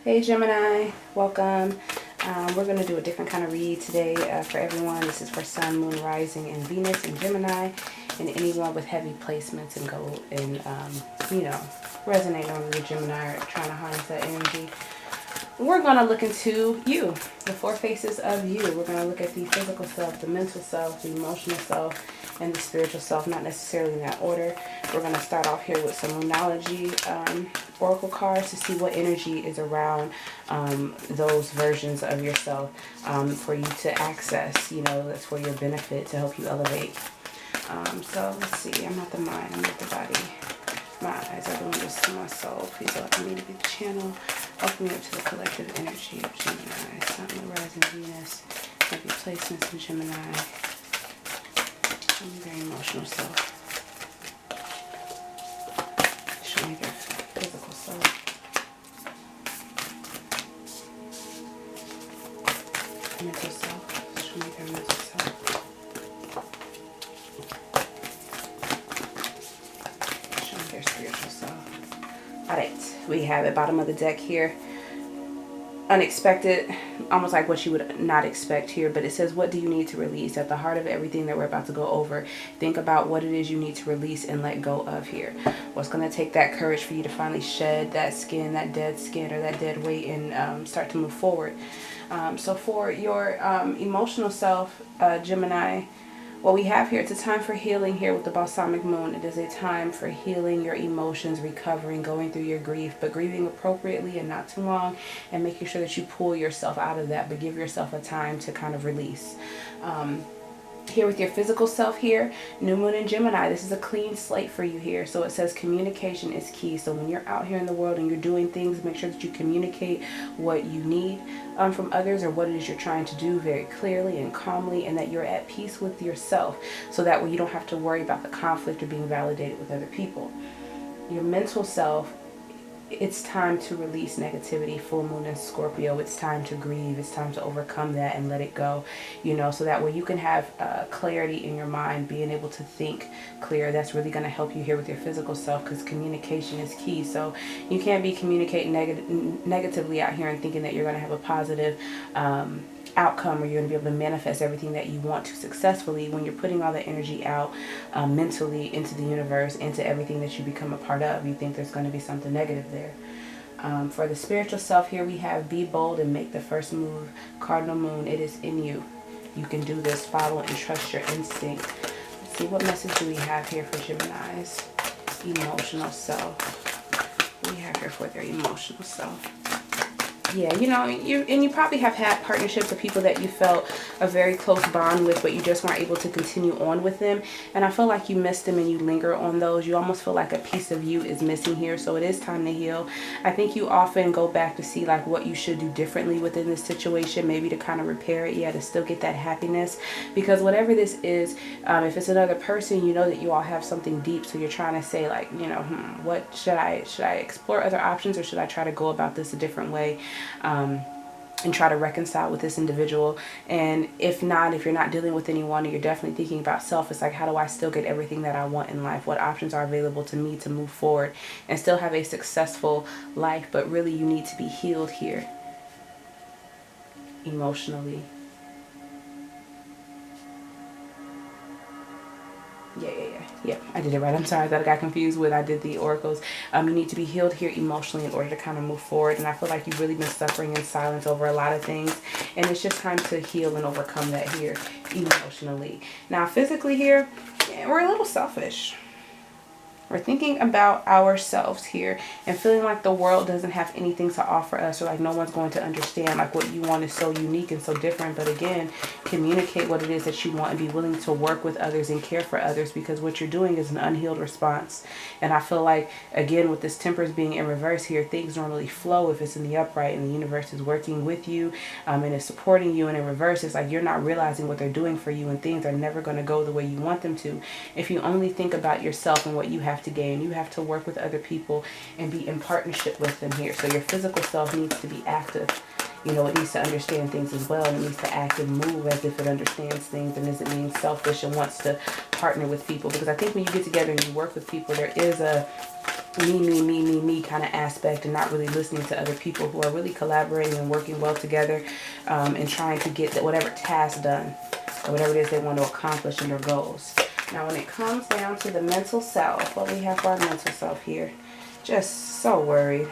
Hey Gemini, welcome. We're going to do a different kind of read today for everyone. This is for Sun, Moon, Rising, and Venus in Gemini, and anyone with heavy placements and go and resonate on the Gemini or trying to harness that energy. We're going to look into you, the four faces of you. We're going to look at the physical self, the mental self, the emotional self, and the spiritual self, not necessarily in that order. We're going to start off here with some Moonology oracle cards to see what energy is around those versions of yourself for you to access. That's for your benefit, to help you elevate. So let's see. I'm not the mind, I'm not the body. My eyes are doing this to my soul. Please allow me to be the channel. Open me up to the collective energy of Gemini. Sun, Moon, Rising, Venus. Heavy placements in Gemini. Show me their emotional self. Show me their physical self. Mental self. Show me their mental self. Show me their spiritual self. Alright, we have at bottom of the deck here. Unexpected, almost like what you would not expect here, but it says, what do you need to release? At the heart of everything that we're about to go over, think about what it is you need to release and let go of here. What's going to take that courage for you to finally shed that skin, that dead skin, or that dead weight, and start to move forward. So for your emotional self, Gemini, what we have here, it's a time for healing here with the balsamic moon. It is a time for healing your emotions, recovering, going through your grief, but grieving appropriately and not too long, and making sure that you pull yourself out of that, but give yourself a time to kind of release. Here with your physical self here, new moon in Gemini, this is a clean slate for you here. So it says communication is key. So when you're out here in the world and you're doing things, make sure that you communicate what you need from others, or what it is you're trying to do, very clearly and calmly, and that you're at peace with yourself, so that way you don't have to worry about the conflict or being validated with other people. Your mental self, it's time to release negativity. Full moon in Scorpio, it's time to grieve, it's time to overcome that and let it go, so that way you can have clarity in your mind, being able to think clear. That's really going to help you here with your physical self, because communication is key. So you can't be communicating negatively out here and thinking that you're going to have a positive outcome, or you're going to be able to manifest everything that you want to successfully when you're putting all the energy out mentally into the universe, into everything that you become a part of. You think there's going to be something negative there. For the spiritual self here, we have be bold and make the first move. Cardinal moon, it is in you. You can do this. Follow and trust your instinct. Let's see, what message do we have here for Gemini's emotional self? What do we have here for their emotional self? Yeah, you probably have had partnerships or people that you felt a very close bond with, but you just weren't able to continue on with them. And I feel like you missed them and you linger on those. You almost feel like a piece of you is missing here. So it is time to heal. I think you often go back to see like what you should do differently within this situation, maybe to kind of repair it, to still get that happiness. Because whatever this is, if it's another person, you know that you all have something deep. So you're trying to say like, what should I explore other options, or should I try to go about this a different way? And try to reconcile with this individual. And if not, if you're not dealing with anyone, and you're definitely thinking about self, it's like, how do I still get everything that I want in life? What options are available to me to move forward and still have a successful life? But really, you need to be healed here emotionally. Yeah, I did it right. I'm sorry that I got confused with I did the oracles. You need to be healed here emotionally in order to kind of move forward. And I feel like you've really been suffering in silence over a lot of things, and it's just time to heal and overcome that here emotionally. Now physically here, we're a little selfish. We're thinking about ourselves here and feeling like the world doesn't have anything to offer us, or like no one's going to understand, like what you want is so unique and so different. But again, communicate what it is that you want and be willing to work with others and care for others, because what you're doing is an unhealed response. And I feel like, again, with this Temperance being in reverse here, things normally flow if it's in the upright and the universe is working with you and is supporting you. And in reverse, it's like you're not realizing what they're doing for you, and things are never going to go the way you want them to if you only think about yourself and what you have to gain. You have to work with other people and be in partnership with them here. So your physical self needs to be active. It needs to understand things as well, and it needs to act and move as if it understands things and isn't being selfish and wants to partner with people. Because I think when you get together and you work with people, there is a me kind of aspect, and not really listening to other people who are really collaborating and working well together, and trying to get whatever task done or whatever it is they want to accomplish in their goals. Now, when it comes down to the mental self, what we have for our mental self here, just so worried.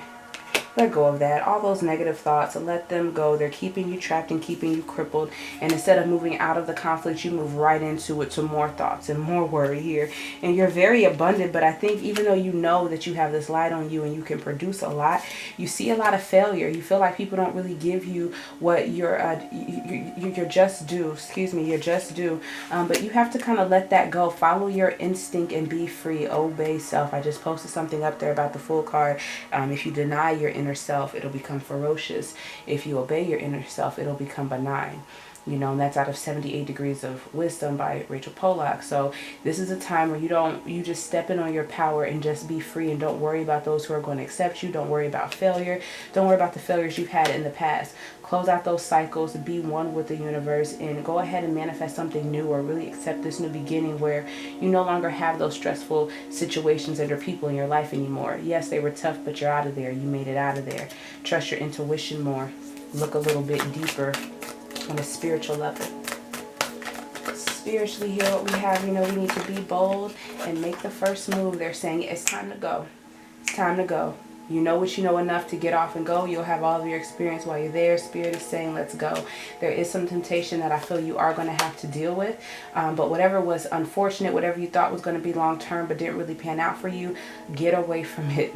Let go of that. All those negative thoughts, let them go. They're keeping you trapped and keeping you crippled. And instead of moving out of the conflict, you move right into it, to more thoughts and more worry here. And you're very abundant, but I think even though you know that you have this light on you and you can produce a lot, you see a lot of failure. You feel like people don't really give you what you're just due. Excuse me, you're just due. But you have to kind of let that go. Follow your instinct and be free. Obey self. I just posted something up there about the Fool card. If you deny your inner self, it'll become ferocious. If you obey your inner self, it'll become benign. You know, and that's out of 78 Degrees of Wisdom by Rachel Pollack. So this is a time where you just step in on your power and just be free, and don't worry about those who are going to accept you. Don't worry about failure. Don't worry about the failures you've had in the past. Close out those cycles, be one with the universe, and go ahead and manifest something new, or really accept this new beginning where you no longer have those stressful situations and or people in your life anymore. Yes, they were tough, but you're out of there. You made it out of there. Trust your intuition more. Look a little bit deeper on a spiritual level. Spiritually here, what we have, you know, we need to be bold and make the first move. They're saying it's time to go. It's time to go. You know what you know enough to get off and go. You'll have all of your experience while you're there. Spirit is saying, let's go. There is some temptation that I feel you are going to have to deal with. But whatever was unfortunate, whatever you thought was going to be long term but didn't really pan out for you, get away from it.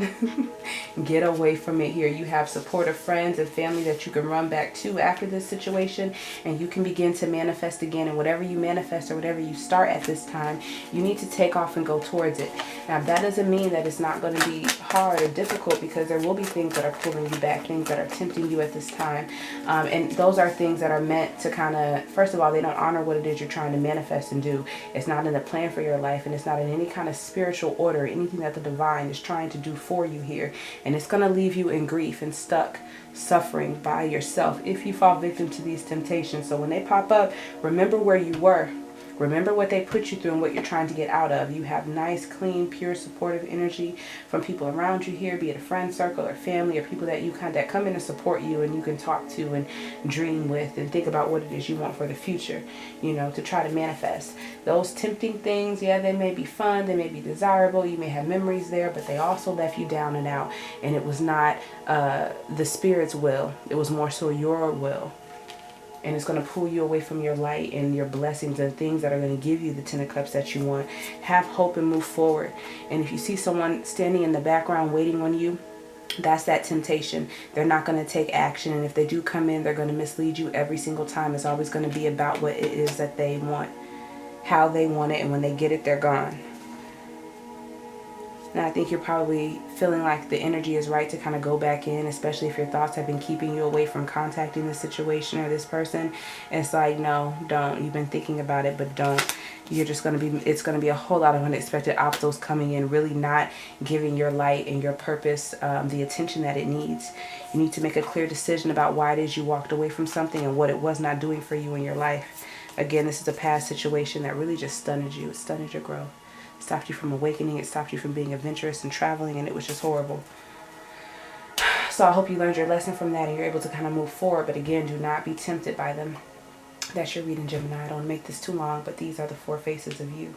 Get away from it here. You have supportive friends and family that you can run back to after this situation, and you can begin to manifest again. And whatever you manifest or whatever you start at this time, you need to take off and go towards it. Now, that doesn't mean that it's not going to be hard or difficult, because there will be things that are pulling you back, things that are tempting you at this time. And those are things that are meant to kind of, first of all, they don't honor what it is you're trying to manifest and do. It's not in the plan for your life, and it's not in any kind of spiritual order, anything that the divine is trying to do for you here. And it's going to leave you in grief and stuck, suffering by yourself if you fall victim to these temptations. So when they pop up, remember where you were. Remember what they put you through and what you're trying to get out of. You have nice, clean, pure, supportive energy from people around you here, be it a friend circle or family, or people that that come in and support you and you can talk to and dream with and think about what it is you want for the future, you know, to try to manifest. Those tempting things, yeah, they may be fun, they may be desirable, you may have memories there, but they also left you down and out. And it was not the Spirit's will. It was more so your will. And it's going to pull you away from your light and your blessings and things that are going to give you the 10 of Cups that you want. Have hope and move forward. And if you see someone standing in the background waiting on you, that's that temptation. They're not going to take action. And if they do come in, they're going to mislead you every single time. It's always going to be about what it is that they want, how they want it. And when they get it, they're gone. And I think you're probably feeling like the energy is right to kind of go back in, especially if your thoughts have been keeping you away from contacting this situation or this person. It's like, no, don't. You've been thinking about it, but don't. You're just going to be, it's going to be a whole lot of unexpected obstacles coming in, really not giving your light and your purpose the attention that it needs. You need to make a clear decision about why it is you walked away from something and what it was not doing for you in your life. Again, this is a past situation that really just stunted you. It stunted your growth. Stopped you from awakening. It stopped you from being adventurous and traveling, and it was just horrible. So I hope you learned your lesson from that and you're able to kind of move forward. But again, do not be tempted by them. That's your reading, Gemini. I don't make this too long, but these are the 4 faces of you.